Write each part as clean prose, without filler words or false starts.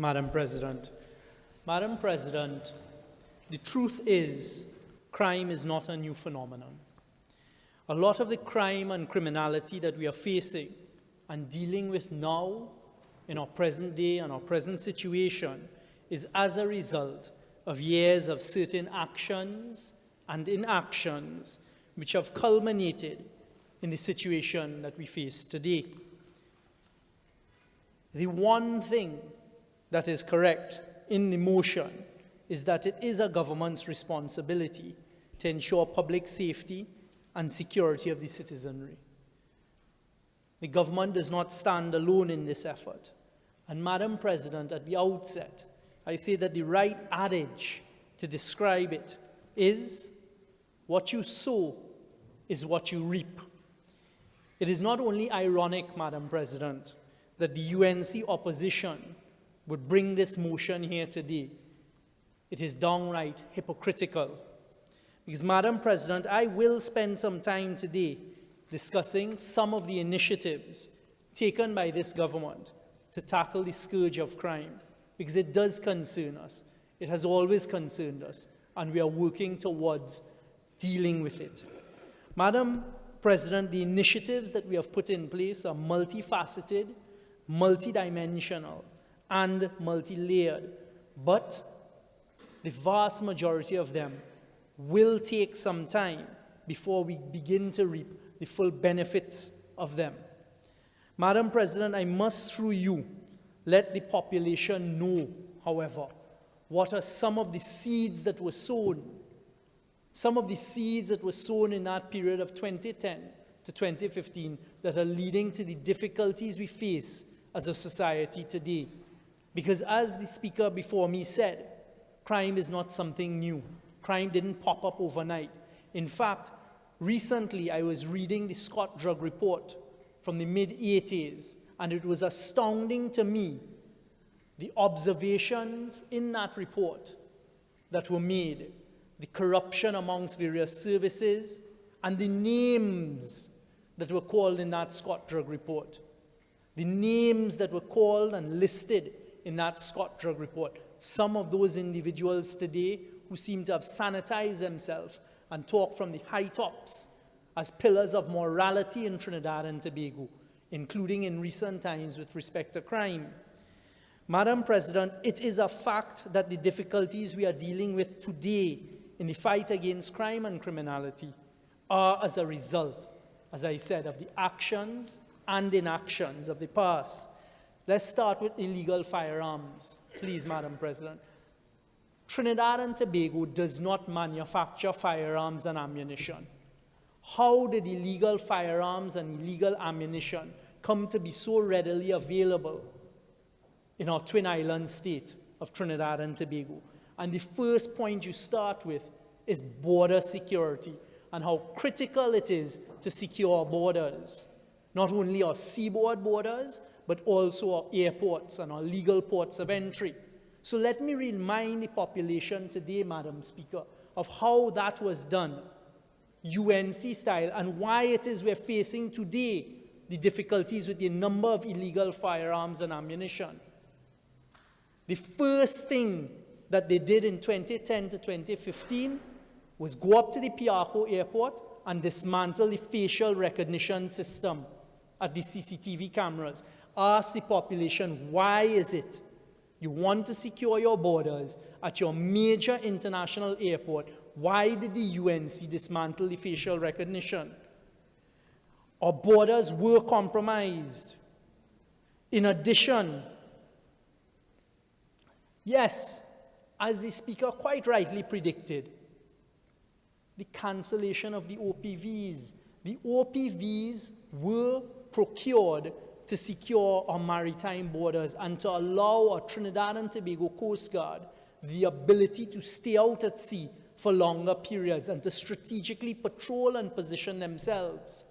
Madam President. Madam President, the truth is, crime is not a new phenomenon. A lot of the crime and criminality that we are facing and dealing with now in our present day and our present situation is as a result of years of certain actions and inactions which have culminated in the situation that we face today. The one thing that is correct in the motion is that it is a government's responsibility to ensure public safety and security of the citizenry. The government does not stand alone in this effort. And Madam President, at the outset, I say that the right adage to describe it is, what you sow is what you reap. It is not only ironic, Madam President, that the UNC opposition would bring this motion here today. It is downright hypocritical. Because, Madam President, I will spend some time today discussing some of the initiatives taken by this government to tackle the scourge of crime, because it does concern us. It has always concerned us, and we are working towards dealing with it. Madam President, the initiatives that we have put in place are multifaceted, multidimensional, and multi-layered, but the vast majority of them will take some time before we begin to reap the full benefits of them. Madam President, I must, through you, let the population know, however, what are some of the seeds that were sown. Some of the seeds that were sown in that period of 2010 to 2015 that are leading to the difficulties we face as a society today. Because as the speaker before me said, crime is not something new. Crime didn't pop up overnight. In fact, recently I was reading the Scott Drug Report from the mid-80s, and it was astounding to me the observations in that report that were made, the corruption amongst various services, and the names that were called in that Scott Drug Report. The names that were called and listed in that Scott Drug Report. Some of those individuals today who seem to have sanitized themselves and talk from the high tops as pillars of morality in Trinidad and Tobago, including in recent times with respect to crime. Madam President, it is a fact that the difficulties we are dealing with today in the fight against crime and criminality are as a result, as I said, of the actions and inactions of the past. Let's start with illegal firearms, please, Madam President. Trinidad and Tobago does not manufacture firearms and ammunition. How did illegal firearms and illegal ammunition come to be so readily available in our twin island state of Trinidad and Tobago? And the first point you start with is border security and how critical it is to secure our borders, not only our seaboard borders, but also our airports and our legal ports of entry. So let me remind the population today, Madam Speaker, of how that was done, UNC style, and why it is we're facing today the difficulties with the number of illegal firearms and ammunition. The first thing that they did in 2010 to 2015 was go up to the Piarco airport and dismantle the facial recognition system at the CCTV cameras. Ask the population, why is it you want to secure your borders at your major international airport? Why did the UNC dismantle the facial recognition? Our borders were compromised. In addition, yes, as the speaker quite rightly predicted, the cancellation of the OPVs. The OPVs were procured to secure our maritime borders and to allow our Trinidad and Tobago Coast Guard the ability to stay out at sea for longer periods and to strategically patrol and position themselves.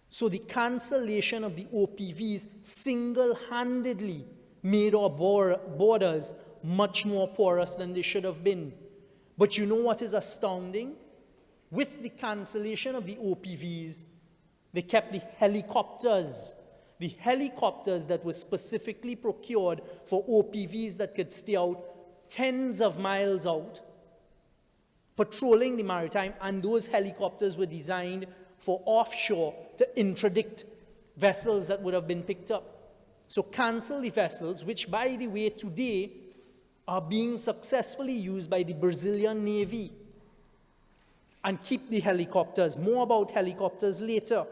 So the cancellation of the OPVs single-handedly made our borders much more porous than they should have been. But you know what is astounding? With the cancellation of the OPVs, they kept the helicopters The helicopters that were specifically procured for OPVs that could stay out tens of miles out, patrolling the maritime, and those helicopters were designed for offshore to interdict vessels that would have been picked up. So cancel the vessels, which, by the way, today are being successfully used by the Brazilian Navy, and keep the helicopters. More about helicopters later.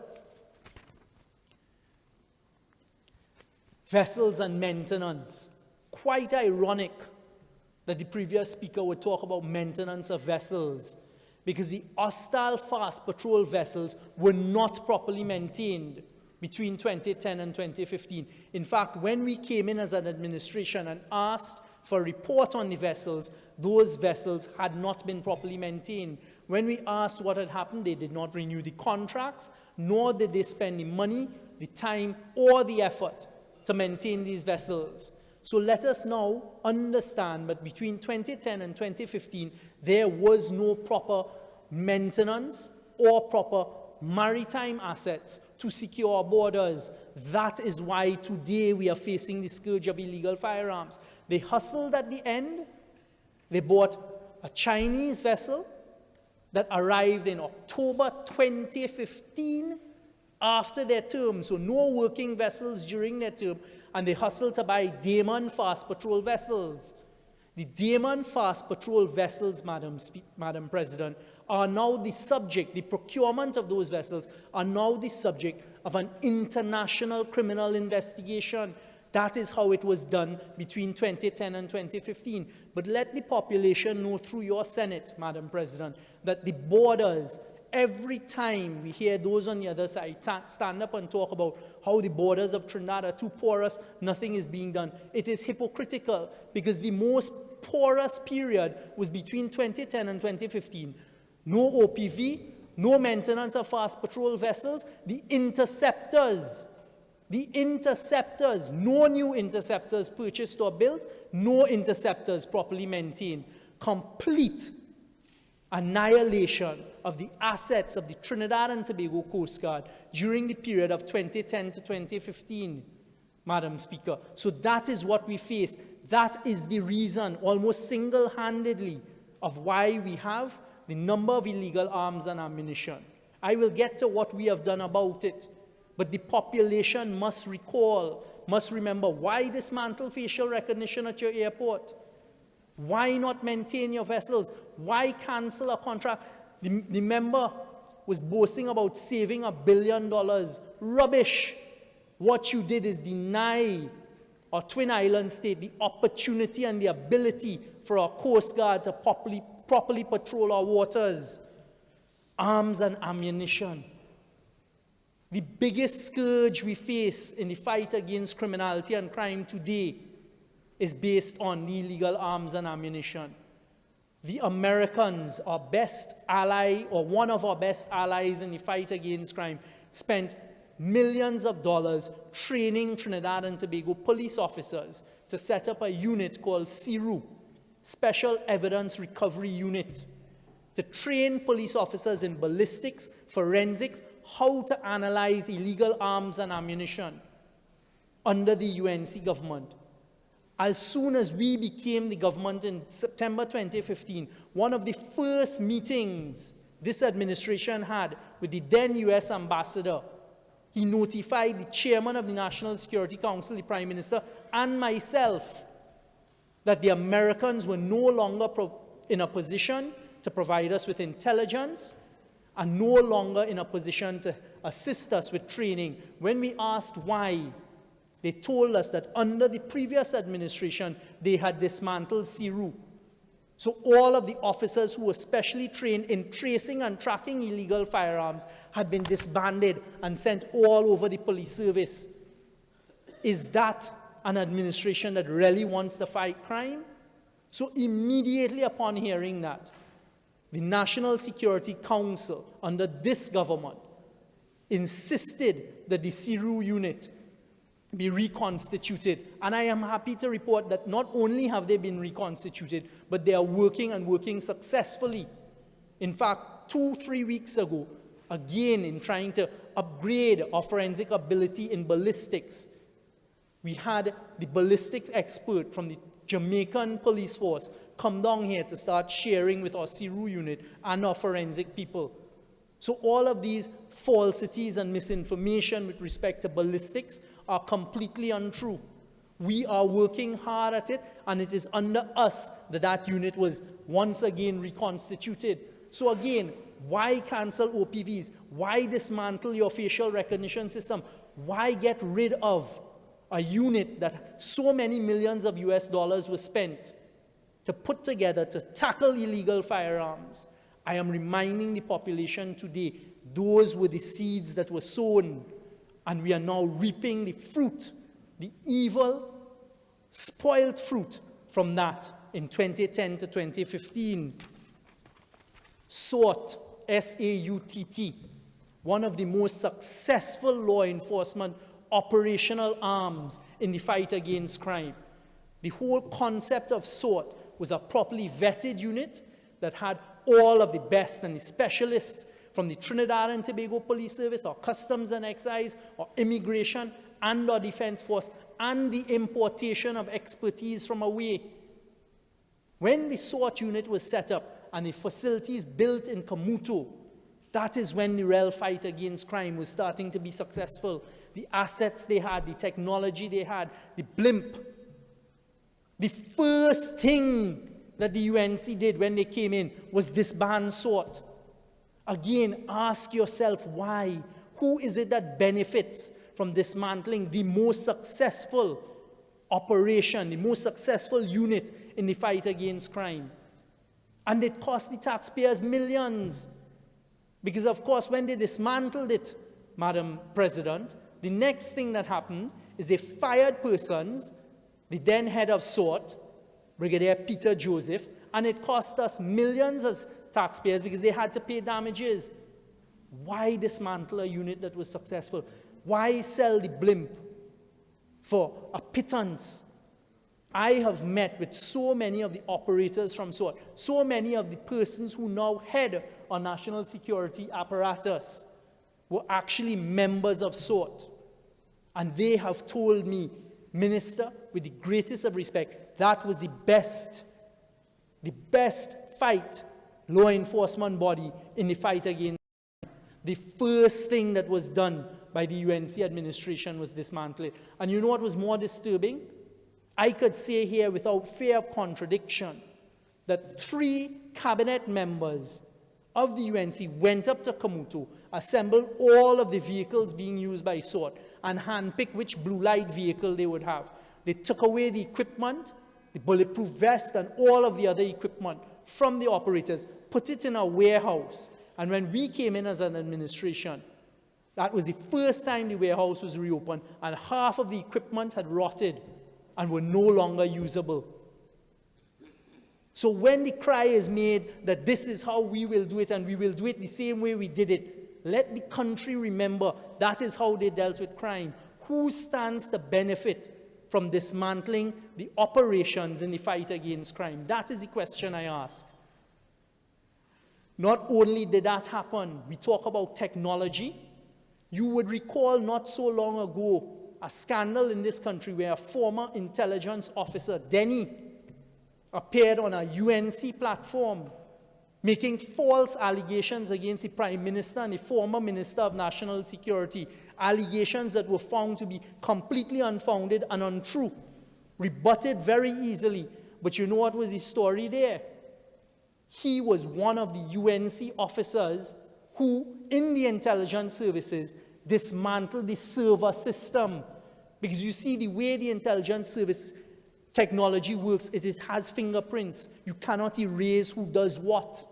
Vessels and maintenance. Quite ironic that the previous speaker would talk about maintenance of vessels, because the hostile fast patrol vessels were not properly maintained between 2010 and 2015. In fact, when we came in as an administration and asked for a report on the vessels, those vessels had not been properly maintained. When we asked what had happened, they did not renew the contracts, nor did they spend the money, the time, or the effort to maintain these vessels. So let us now understand that between 2010 and 2015, there was no proper maintenance or proper maritime assets to secure our borders. That is why today we are facing the scourge of illegal firearms. They hustled at the end. They bought a Chinese vessel that arrived in October 2015 after their term, so no working vessels during their term, and they hustled to buy Daman fast patrol vessels. The Daman fast patrol vessels, Madam President, are now the subject, the procurement of those vessels are now the subject of an international criminal investigation. That is how it was done between 2010 and 2015. But let the population know through your Senate, Madam President, that the borders, every time we hear those on the other side stand up and talk about how the borders of Trinidad are too porous, nothing is being done. It is hypocritical, because the most porous period was between 2010 and 2015. No OPV, no maintenance of fast patrol vessels, the interceptors, no new interceptors purchased or built, no interceptors properly maintained. Complete annihilation of the assets of the Trinidad and Tobago Coast Guard during the period of 2010 to 2015, Madam Speaker. So that is what we face. That is the reason, almost single-handedly, of why we have the number of illegal arms and ammunition. I will get to what we have done about it. But the population must remember, why dismantle facial recognition at your airport? Why not maintain your vessels? Why cancel a contract? The member was boasting about saving $1 billion. Rubbish. What you did is deny our Twin Island state the opportunity and the ability for our Coast Guard to properly patrol our waters. Arms and ammunition. The biggest scourge we face in the fight against criminality and crime today is based on the illegal arms and ammunition. The Americans, our best ally, or one of our best allies in the fight against crime, spent millions of dollars training Trinidad and Tobago police officers to set up a unit called SIRU, Special Evidence Recovery Unit, to train police officers in ballistics, forensics, how to analyze illegal arms and ammunition under the UNC government. As soon as we became the government in September 2015, one of the first meetings this administration had with the then US ambassador, he notified the chairman of the National Security Council, the Prime Minister, and myself that the Americans were no longer in a position to provide us with intelligence and no longer in a position to assist us with training. When we asked why, they told us that under the previous administration, they had dismantled SIRU. So all of the officers who were specially trained in tracing and tracking illegal firearms had been disbanded and sent all over the police service. Is that an administration that really wants to fight crime? So immediately upon hearing that, the National Security Council under this government insisted that the SIRU unit be reconstituted. And I am happy to report that not only have they been reconstituted, but they are working successfully. In fact, 2-3 weeks ago, again in trying to upgrade our forensic ability in ballistics. We had the ballistics expert from the Jamaican police force come down here to start sharing with our CIRU unit and our forensic people. So all of these falsities and misinformation with respect to ballistics are completely untrue. We are working hard at it, and it is under us that that unit was once again reconstituted. So again, why cancel OPVs? Why dismantle your facial recognition system? Why get rid of a unit that so many millions of US dollars were spent to put together to tackle illegal firearms? I am reminding the population today, those were the seeds that were sown, and we are now reaping the fruit, the evil, spoiled fruit from that in 2010 to 2015. SAUT, S-A-U-T-T, one of the most successful law enforcement operational arms in the fight against crime. The whole concept of SAUT was a properly vetted unit that had all of the best and the specialists from the Trinidad and Tobago Police Service, or Customs and Excise, or Immigration, and our Defense Force, and the importation of expertise from away. When the SAUT unit was set up and the facilities built in Kamuto, that is when the real fight against crime was starting to be successful. The assets they had, the technology they had, the blimp. The first thing that the UNC did when they came in was disband SAUT. Again, ask yourself why. Who is it that benefits from dismantling the most successful operation, the most successful unit in the fight against crime? And it cost the taxpayers millions. Because, of course, when they dismantled it, Madam President, the next thing that happened is they fired persons, the then head of SAUT, Brigadier Peter Joseph, and it cost us millions as taxpayers because they had to pay damages. Why dismantle a unit that was successful? Why sell the blimp for a pittance? I have met with so many of the operators from SAUT, so many of the persons who now head our national security apparatus were actually members of SAUT. And they have told me, Minister, with the greatest of respect, that was the best fight law enforcement body in the fight against crime. The first thing that was done by the UNC administration was dismantle it. And you know what was more disturbing? I could say here without fear of contradiction that 3 cabinet members of the UNC went up to Kamuto, assembled all of the vehicles being used by SAUT, and handpicked which blue light vehicle they would have. They took away the equipment, the bulletproof vest, and all of the other equipment from the operators, put it in a warehouse. And when we came in as an administration, that was the first time the warehouse was reopened, and half of the equipment had rotted and were no longer usable. So when the cry is made that this is how we will do it, and we will do it the same way we did it, let the country remember that is how they dealt with crime. Who stands to benefit from dismantling the operations in the fight against crime? That is the question I ask. Not only did that happen, we talk about technology. You would recall not so long ago a scandal in this country where a former intelligence officer, Denny, appeared on a UNC platform making false allegations against the Prime Minister and the former Minister of National Security, allegations that were found to be completely unfounded and untrue, rebutted very easily. But you know what was the story there? He was one of the UNC officers who, in the intelligence services, dismantled the server system. Because you see, the way the intelligence service technology works, it has fingerprints. You cannot erase who does what.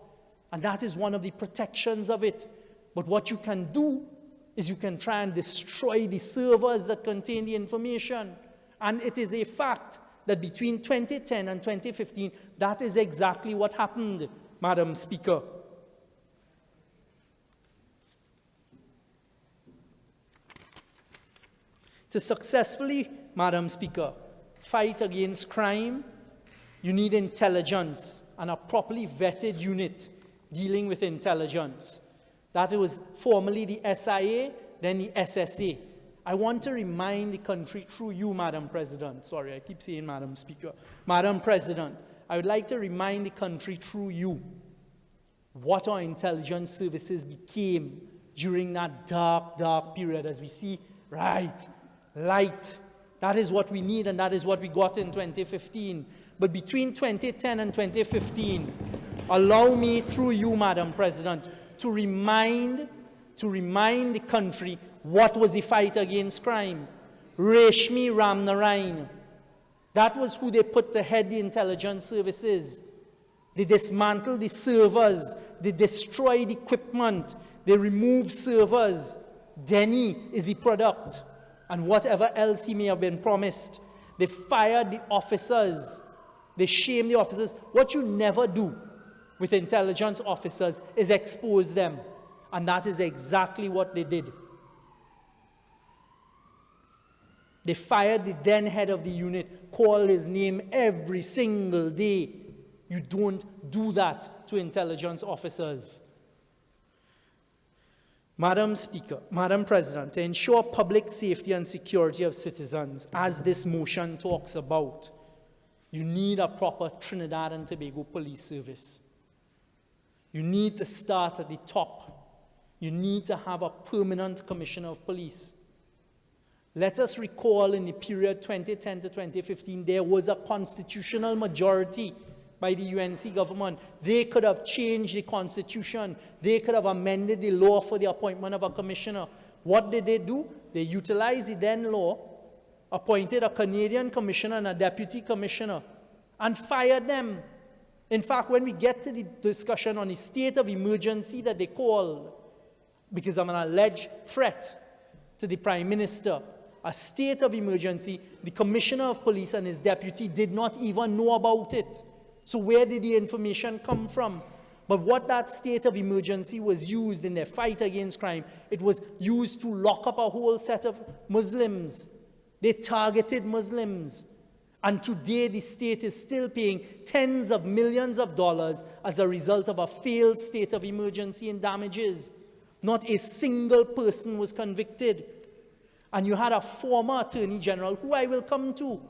And that is one of the protections of it. But what you can do is you can try and destroy the servers that contain the information. And it is a fact that between 2010 and 2015, that is exactly what happened, Madam Speaker. To successfully, Madam Speaker, fight against crime, you need intelligence and a properly vetted unit dealing with intelligence. That was formerly the SIA, then the SSA. I want to remind the country through you, Madam President. Sorry, I keep saying Madam Speaker. Madam President, I would like to remind the country through you what our intelligence services became during that dark, dark period, as we see, right, light. That is what we need, and that is what we got in 2015. But between 2010 and 2015, allow me, through you, Madam President, to remind the country what was the fight against crime. Reshmi Ramnarayan. That was who they put to head the intelligence services. They dismantled the servers. They destroyed equipment. They removed servers. Denny is the product. And whatever else he may have been promised. They fired the officers. They shamed the officers. What you never do with intelligence officers is expose them. And that is exactly what they did. They fired the then head of the unit, called his name every single day. You don't do that to intelligence officers. Madam Speaker, Madam President, to ensure public safety and security of citizens, as this motion talks about, you need a proper Trinidad and Tobago police service. You need to start at the top. You need to have a permanent commissioner of police. Let us recall in the period 2010 to 2015, there was a constitutional majority by the UNC government. They could have changed the constitution. They could have amended the law for the appointment of a commissioner. What did they do? They utilized the then law, appointed a Canadian commissioner and a deputy commissioner, and fired them. In fact, when we get to the discussion on the state of emergency that they called, because of an alleged threat to the Prime Minister, a state of emergency, the Commissioner of Police and his deputy did not even know about it. So where did the information come from? But what that state of emergency was used in their fight against crime, it was used to lock up a whole set of Muslims. They targeted Muslims. And today the state is still paying tens of millions of dollars as a result of a failed state of emergency in damages. Not a single person was convicted. And you had a former Attorney General, who I will come to,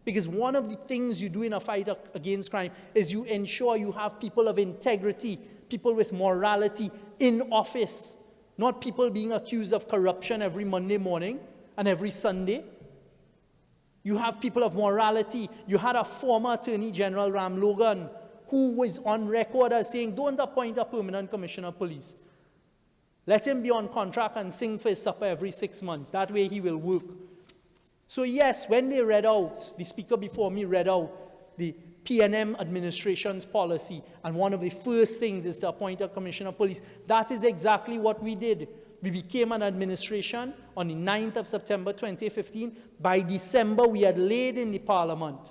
because one of the things you do in a fight against crime is you ensure you have people of integrity, people with morality in office, not people being accused of corruption every Monday morning and every Sunday. You have people of morality. You had a former Attorney General, Ram Logan, who was on record as saying, don't appoint a permanent commissioner of police. Let him be on contract and sing for his supper every 6 months. That way he will work. So yes, when they read out, the speaker before me read out the PNM administration's policy, and one of the first things is to appoint a commissioner of police. That is exactly what we did. We became an administration on the 9th of September 2015. By December, we had laid in the Parliament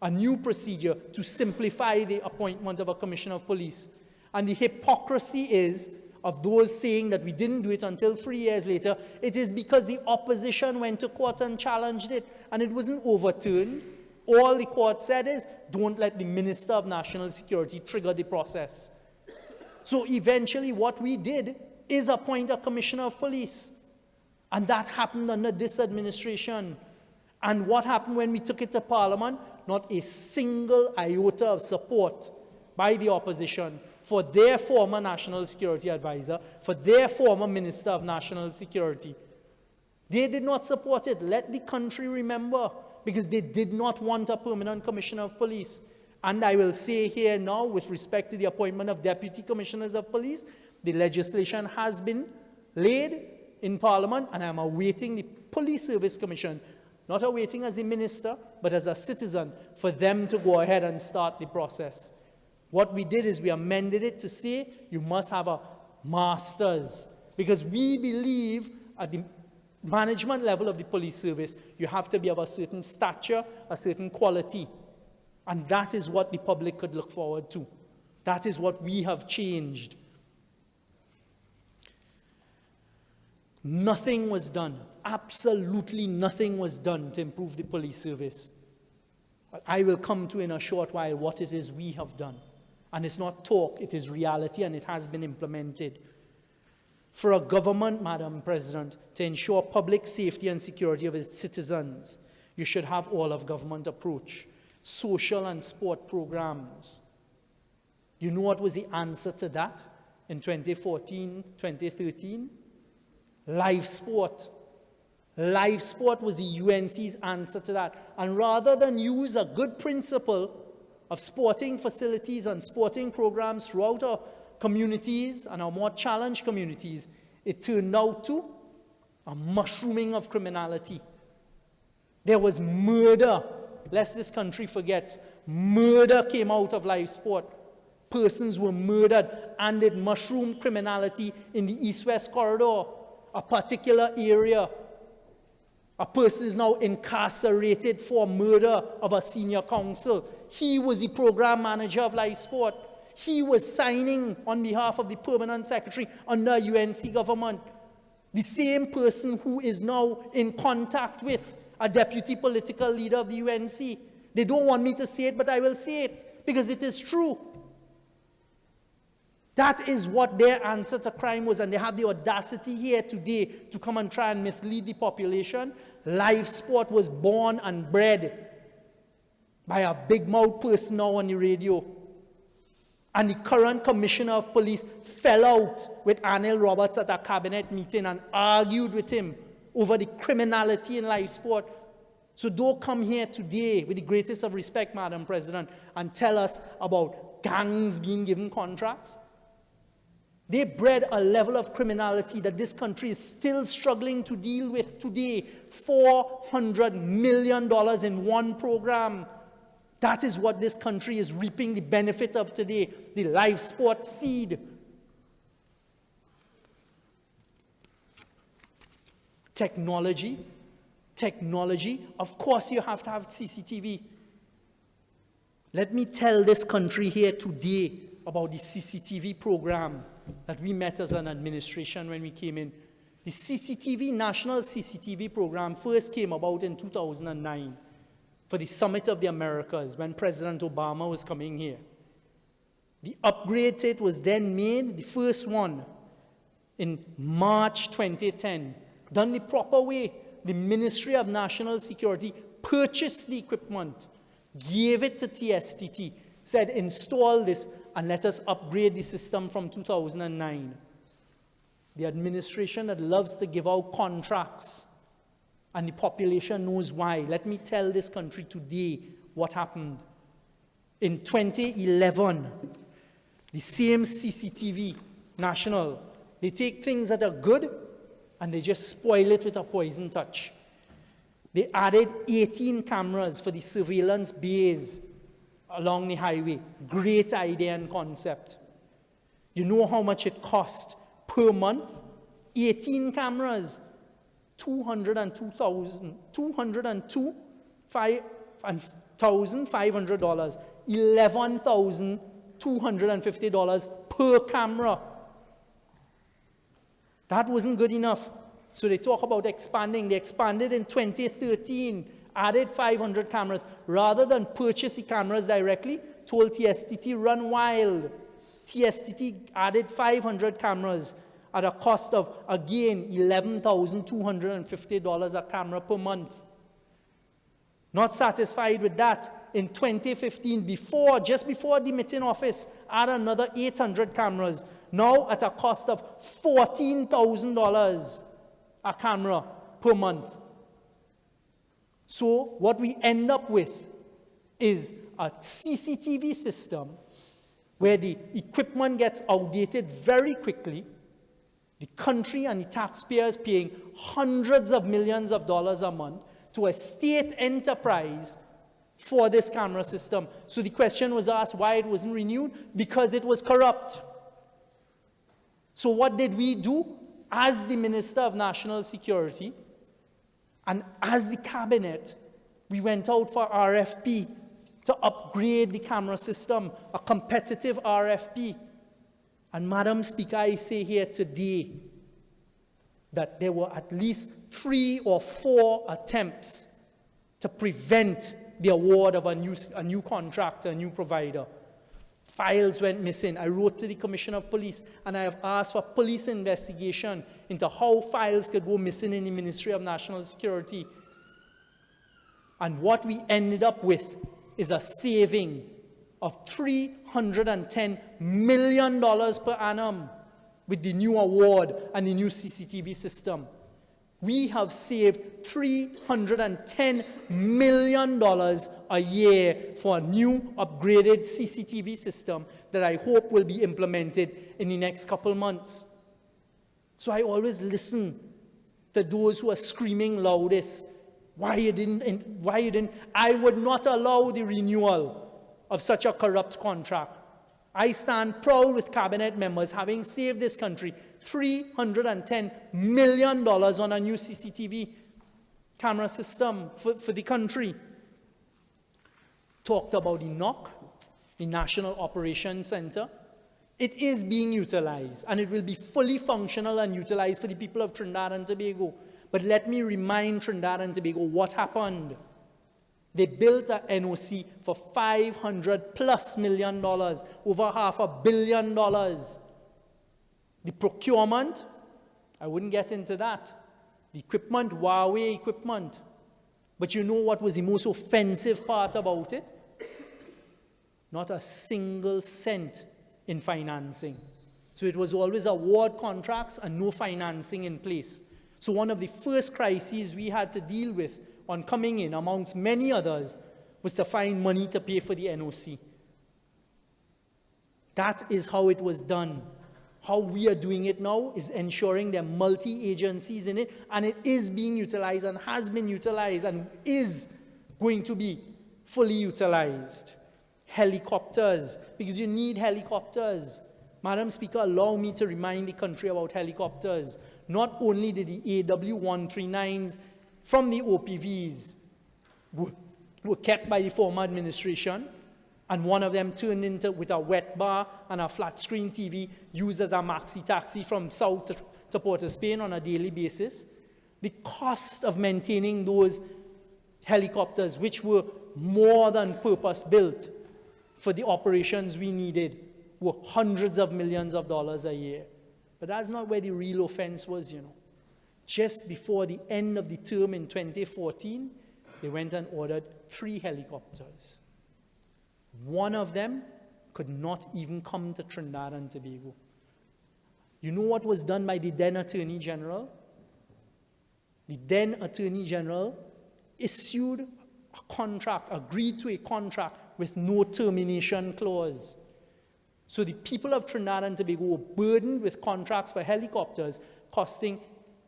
a new procedure to simplify the appointment of a commissioner of police. And the hypocrisy is, of those saying that we didn't do it until 3 years later, it is because the opposition went to court and challenged it, and it wasn't overturned. All the court said is, don't let the Minister of National Security trigger the process. So eventually what we did is appoint a commissioner of police. And that happened under this administration. And what happened when we took it to Parliament? Not a single iota of support by the opposition for their former National Security Advisor, for their former Minister of National Security. They did not support it. Let the country remember, because they did not want a permanent commissioner of police. And I will say here now, with respect to the appointment of deputy commissioners of police, the legislation has been laid in Parliament, and I'm awaiting the Police Service Commission, not awaiting as a minister, but as a citizen, for them to go ahead and start the process. What we did is we amended it to say you must have a master's, because we believe at the management level of the police service, you have to be of a certain stature, a certain quality. And that is what the public could look forward to. That is what we have changed. Nothing was done. Absolutely nothing was done to improve the police service. But I will come to in a short while what it is we have done. And it's not talk, it is reality, and it has been implemented. For a government, Madam President, to ensure public safety and security of its citizens, you should have all-of-government approach, social and sport programs. You know what was the answer to that in 2014, 2013? Live sport. Live sport was the UNC's answer to that. And rather than use a good principle of sporting facilities and sporting programs throughout our communities and our more challenged communities, it turned out to a mushrooming of criminality. There was murder. Lest this country forgets, murder came out of live sport. Persons were murdered, and it mushroomed criminality in the East-West corridor, a particular area. A person is now incarcerated for murder of a senior counsel. He was the program manager of live sport. He was signing on behalf of the permanent secretary under UNC government. The same person who is now in contact with a deputy political leader of the UNC. They don't want me to say it, but I will say it, because it is true. That is what their answer to crime was, and they have the audacity here today to come and try and mislead the population. Live sport was born and bred by a big-mouth person now on the radio. And the current commissioner of police fell out with Anil Roberts at a cabinet meeting and argued with him over the criminality in live sport. So don't come here today, with the greatest of respect, Madam President, and tell us about gangs being given contracts. They bred a level of criminality that this country is still struggling to deal with today. $400 million in one program. That is what this country is reaping the benefit of today, the live sport seed. Technology, of course you have to have CCTV. Let me tell this country here today about the CCTV program that we met as an administration when we came in. The CCTV, National CCTV program, first came about in 2009 for the Summit of the Americas when President Obama was coming here. The upgrade to it was then made, the first one, in March 2010. Done the proper way. The Ministry of National Security purchased the equipment, gave it to TSTT, said install this and let us upgrade the system from 2009. The administration that loves to give out contracts, and the population knows why. Let me tell this country today what happened. In 2011, the same CCTV, national, they take things that are good and they just spoil it with a poison touch. They added 18 cameras for the surveillance bays along the highway. Great idea and concept. You know how much it cost per month? 18 cameras, $202,500, $11,250 per camera. That wasn't good enough. So they talk about expanding. They expanded in 2013, added 500 cameras. Rather than purchase the cameras directly, told TSTT, run wild. TSTT added 500 cameras at a cost of, again, $11,250 a camera per month. Not satisfied with that, in 2015, just before the meeting office, add another 800 cameras, now at a cost of $14,000 a camera per month. So what we end up with is a CCTV system where the equipment gets outdated very quickly, the country and the taxpayers paying hundreds of millions of dollars a month to a state enterprise for this camera system. So the question was asked why it wasn't renewed, because it was corrupt. So what did we do as the Minister of National Security and as the cabinet? We went out for RFP to upgrade the camera system, a competitive RFP. And Madam Speaker, I say here today that there were at least 3 or 4 attempts to prevent the award of a new contractor, a new provider. Files went missing. I wrote to the Commissioner of Police, and I have asked for police investigation into how files could go missing in the Ministry of National Security. And what we ended up with is a saving of $310 million per annum with the new award and the new CCTV system. We have saved $310 million a year for a new upgraded CCTV system that I hope will be implemented in the next couple months. So I always listen to those who are screaming loudest. Why you didn't? I would not allow the renewal of such a corrupt contract. I stand proud with cabinet members having saved this country $310 million on a new CCTV camera system for the country. Talked about the NOC, the National Operations Center. It is being utilized, and it will be fully functional and utilized for the people of Trinidad and Tobago. But let me remind Trinidad and Tobago what happened. They built a NOC for $500+ million, over $500 million. The procurement, I wouldn't get into that. The equipment, Huawei equipment. But you know what was the most offensive part about it? Not a single cent in financing. So it was always award contracts and no financing in place. So one of the first crises we had to deal with on coming in, amongst many others, was to find money to pay for the NOC. That is how it was done. How we are doing it now is ensuring there are multi-agencies in it, and it is being utilized and has been utilized and is going to be fully utilized. Helicopters, because you need helicopters. Madam Speaker, allow me to remind the country about helicopters. Not only did the AW139s from the OPVs were kept by the former administration, and one of them turned into with a wet bar and a flat screen TV used as a maxi taxi from south to Port of Spain on a daily basis. The cost of maintaining those helicopters, which were more than purpose built for the operations we needed, were hundreds of millions of dollars a year. But that's not where the real offense was, you know. Just before the end of the term in 2014, they went and ordered 3 helicopters. One of them could not even come to Trinidad and Tobago. You know what was done by the then Attorney General? The then Attorney General issued a contract, agreed to a contract with no termination clause. So the people of Trinidad and Tobago were burdened with contracts for helicopters costing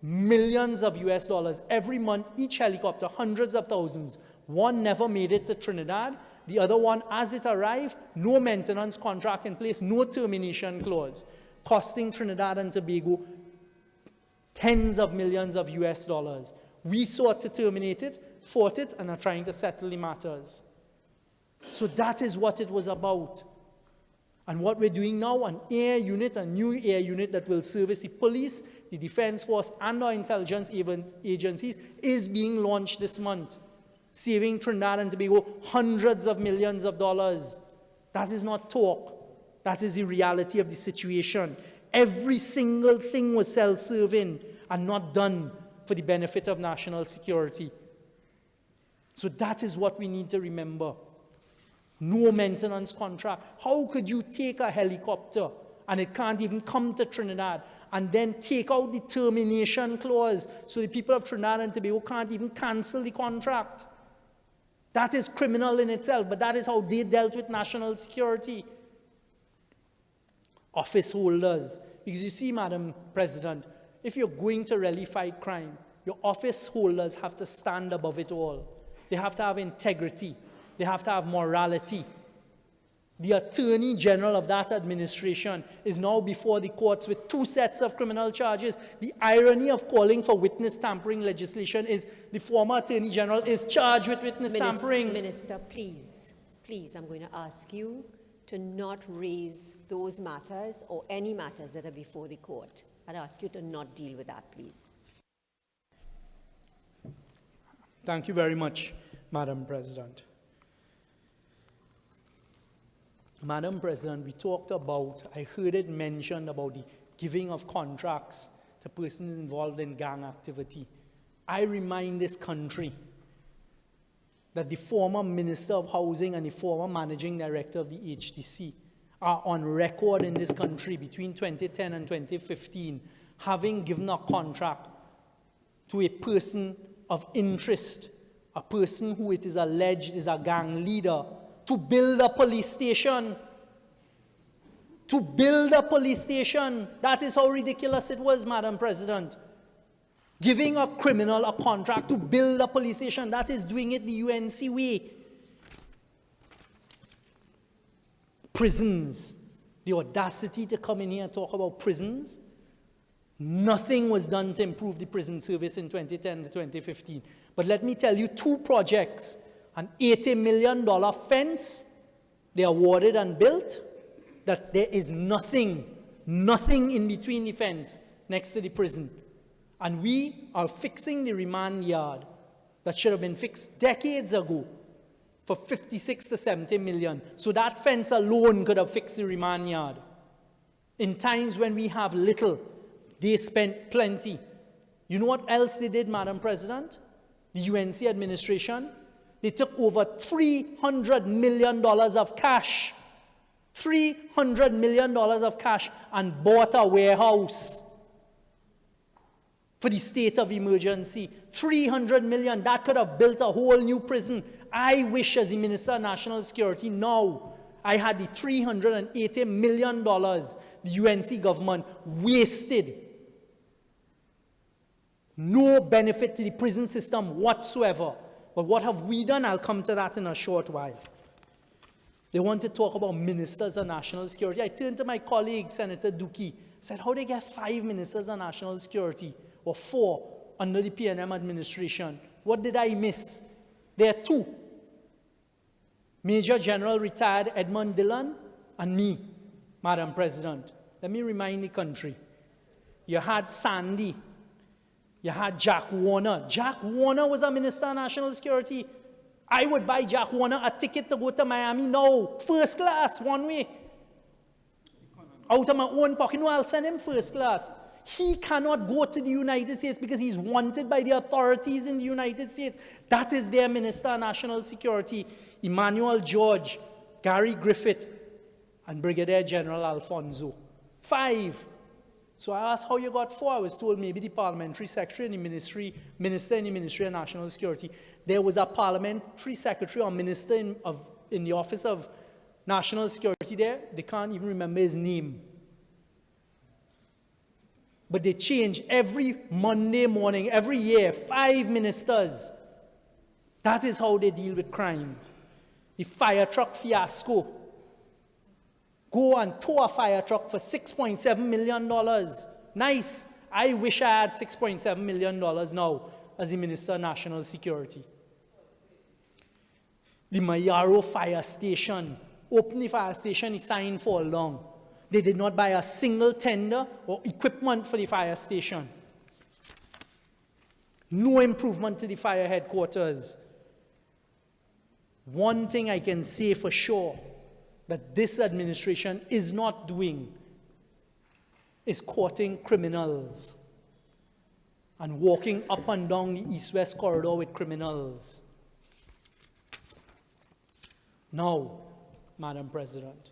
millions of US dollars every month, each helicopter, hundreds of thousands. One never made it to Trinidad. The other one, as it arrived, no maintenance contract in place, no termination clause, costing Trinidad and Tobago tens of millions of US dollars. We sought to terminate it, fought it, and are trying to settle the matters. So that is what it was about. And what we're doing now, an air unit, a new air unit that will service the police, the Defense Force, and our intelligence agencies, is being launched this month, saving Trinidad and Tobago hundreds of millions of dollars. That is not talk. That is the reality of the situation. Every single thing was self-serving and not done for the benefit of national security. So that is what we need to remember. No maintenance contract. How could you take a helicopter and it can't even come to Trinidad and then take out the termination clause so the people of Trinidad and Tobago can't even cancel the contract? That is criminal in itself, but that is how they dealt with national security. Office holders. Because you see, Madam President, if you're going to really fight crime, your office holders have to stand above it all. They have to have integrity. They have to have morality. The Attorney General of that administration is now before the courts with 2 sets of criminal charges. The irony of calling for witness tampering legislation is the former Attorney General is charged with witness tampering. Minister, please, I'm going to ask you to not raise those matters or any matters that are before the court. I'd ask you to not deal with that, please. Thank you very much, Madam President. Madam President, we talked about, I heard it mentioned about the giving of contracts to persons involved in gang activity. I remind this country that the former Minister of Housing and the former Managing Director of the HDC are on record in this country between 2010 and 2015 having given a contract to a person of interest, a person who it is alleged is a gang leader, to build a police station. To build a police station. That is how ridiculous it was, Madam President. Giving a criminal a contract to build a police station, that is doing it the UNC way. Prisons. The audacity to come in here and talk about prisons. Nothing was done to improve the prison service in 2010 to 2015. But let me tell you, 2 projects, an $80 million fence they awarded and built, that there is nothing in between the fence next to the prison. And we are fixing the remand yard that should have been fixed decades ago for 56 to 70 million. So that fence alone could have fixed the remand yard. In times when we have little, they spent plenty. You know what else they did, Madam President? The UNC administration, they took over $300 million of cash. $300 million of cash and bought a warehouse for the state of emergency. $300 million, that could have built a whole new prison. I wish as the Minister of National Security now, I had the $380 million the UNC government wasted. No benefit to the prison system whatsoever. But what have we done? I'll come to that in a short while. They want to talk about ministers of national security. I turned to my colleague, Senator Dookie, said, how do they get 5 ministers of national security, or 4 under the PNM administration? What did I miss? There are 2. Major General retired Edmund Dillon and me, Madam President. Let me remind the country. You had Sandy. You had Jack Warner. Jack Warner was a Minister of National Security. I would buy Jack Warner a ticket to go to Miami now, first class, one way. Out of my own pocket. No, I'll send him first class. He cannot go to the United States because he's wanted by the authorities in the United States. That is their Minister of National Security, Emmanuel George, Gary Griffith, and Brigadier General Alfonso. 5. So I asked how you got 4. I was told maybe the parliamentary secretary and the minister in the Ministry of National Security. There was a parliamentary secretary or minister in the Office of National Security there. They can't even remember his name. But they change every Monday morning, every year, 5 ministers. That is how they deal with crime. The fire truck fiasco. Go and tow a fire truck for $6.7 million. Nice. I wish I had $6.7 million now as the Minister of National Security. The Mayaro fire station. Open the fire station, he signed for long. They did not buy a single tender or equipment for the fire station. No improvement to the fire headquarters. One thing I can say for sure that this administration is not doing is courting criminals and walking up and down the east-west corridor with criminals. Now, Madam President,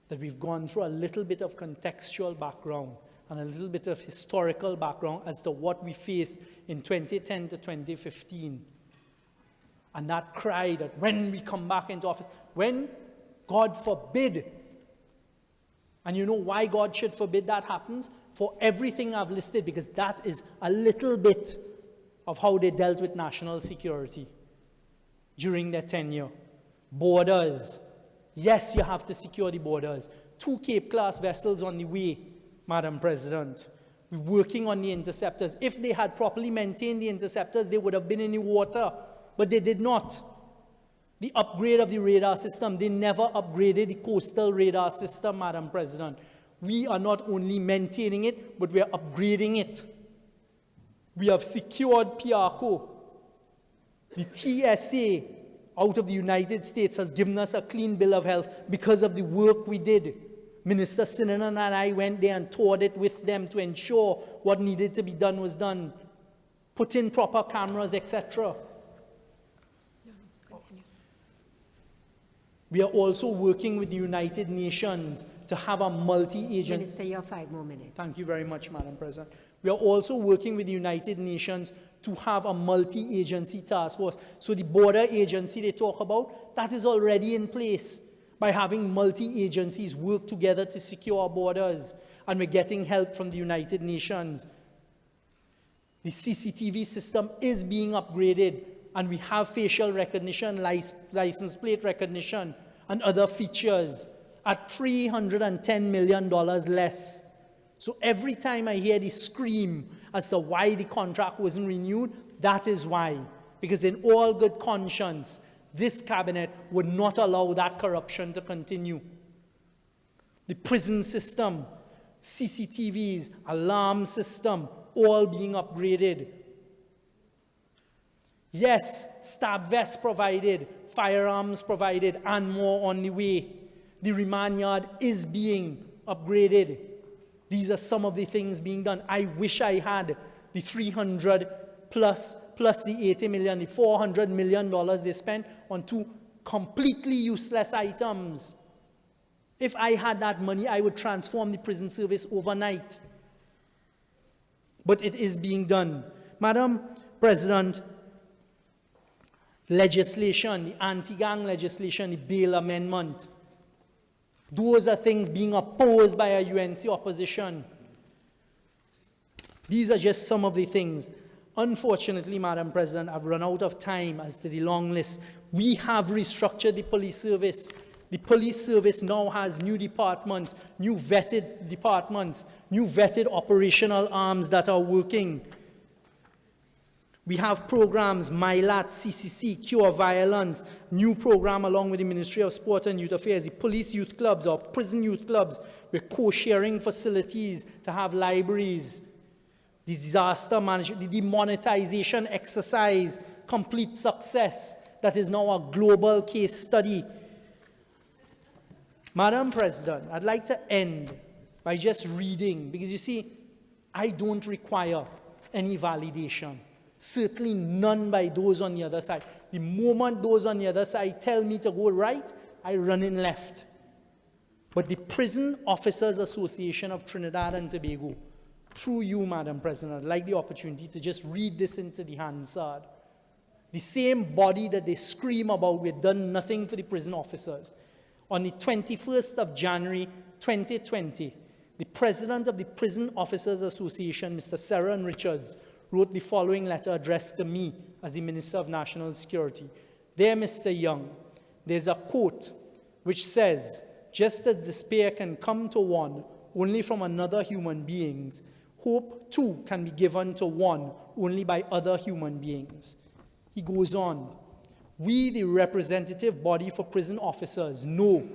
that we've gone through a little bit of contextual background and a little bit of historical background as to what we faced in 2010 to 2015. And that cry that when we come back into office, when, God forbid, and you know why God should forbid that happens? For everything I've listed, because that is a little bit of how they dealt with national security during their tenure. Borders. Yes, you have to secure the borders. 2 Cape-class vessels on the way, Madam President. We're working on the interceptors. If they had properly maintained the interceptors, they would have been in the water, but they did not. The upgrade of the radar system, they never upgraded the coastal radar system, Madam President. We are not only maintaining it, but we are upgrading it. We have secured PRCO. The TSA out of the United States has given us a clean bill of health because of the work we did. Minister Sinan and I went there and toured it with them to ensure what needed to be done was done. Put in proper cameras, etc. We are also working with the United Nations to have a multi-agency... Minister, you have 5 more minutes. Thank you very much, Madam President. We are also working with the United Nations to have a multi-agency task force. So the border agency they talk about, that is already in place by having multi-agencies work together to secure our borders. And we're getting help from the United Nations. The CCTV system is being upgraded, and we have facial recognition, license plate recognition, and other features at $310 million less. So every time I hear the scream as to why the contract wasn't renewed, that is why. Because in all good conscience, this cabinet would not allow that corruption to continue. The prison system, CCTVs, alarm system, all being upgraded. Yes, stab vests provided, firearms provided, and more on the way. The remand yard is being upgraded. These are some of the things being done. I wish I had the 300 plus the 80 million, the $400 million they spent on 2 completely useless items. If I had that money, I would transform the prison service overnight. But it is being done. Madam President, legislation, the anti-gang legislation, the bail amendment, those are things being opposed by a UNC opposition. These are just some of the things. Unfortunately, Madam President, I've run out of time as to the long list. We have restructured the police service. The police service now has new departments, new vetted departments, new vetted operational arms that are working. We have programs, MyLat, CCC, Cure Violence, new program along with the Ministry of Sport and Youth Affairs, the police youth clubs or prison youth clubs. We're co-sharing facilities to have libraries. The disaster management, the demonetization exercise, complete success. That is now a global case study. Madam President, I'd like to end by just reading, because you see, I don't require any validation. Certainly none by those on the other side. The moment those on the other side tell me to go right, I run in left. But the Prison Officers Association of Trinidad and Tobago, through you, Madam President, I'd like the opportunity to just read this into the Hansard. The same body that they scream about, we've done nothing for the prison officers. On the 21st of January, 2020, the president of the Prison Officers Association, Mr. Seron Richards, wrote the following letter addressed to me as the Minister of National Security. Dear Mr. Young, there's a quote which says, just as despair can come to one only from another human being, hope too can be given to one only by other human beings. He goes on, we, the representative body for prison officers, know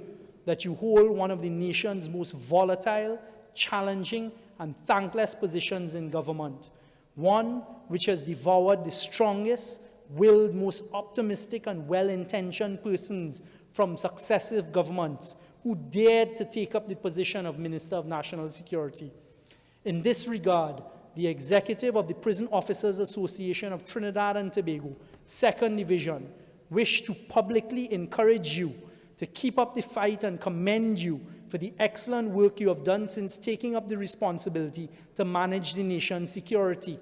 that you hold one of the nation's most volatile, challenging, and thankless positions in government. One which has devoured the strongest, willed, most optimistic and well-intentioned persons from successive governments who dared to take up the position of Minister of National Security. In this regard, the executive of the Prison Officers Association of Trinidad and Tobago, 2nd Division, wish to publicly encourage you to keep up the fight and commend you for the excellent work you have done since taking up the responsibility to manage the nation's security.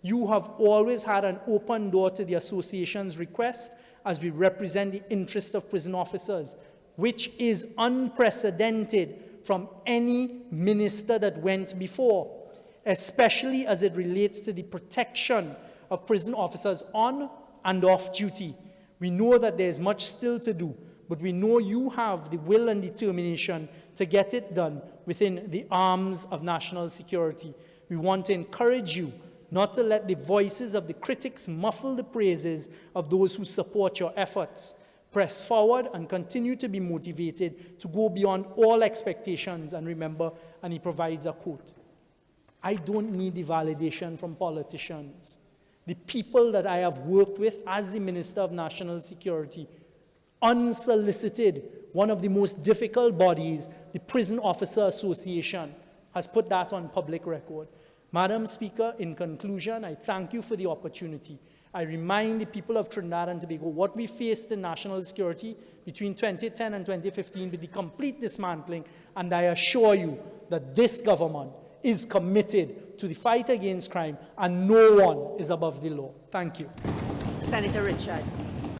You have always had an open door to the association's request as we represent the interest of prison officers, which is unprecedented from any minister that went before, especially as it relates to the protection of prison officers on and off duty. We know that there is much still to do, but we know you have the will and determination to get it done within the arms of national security. We want to encourage you not to let the voices of the critics muffle the praises of those who support your efforts. Press forward and continue to be motivated to go beyond all expectations. And remember, and he provides a quote, I don't need the validation from politicians. The people that I have worked with as the Minister of National Security unsolicited, one of the most difficult bodies, the Prison Officer Association, has put that on public record. Madam Speaker, in conclusion, I thank you for the opportunity. I remind the people of Trinidad and Tobago what we faced in national security between 2010 and 2015 with the complete dismantling, and I assure you that this government is committed to the fight against crime, and no one is above the law. Thank you. Senator Richards.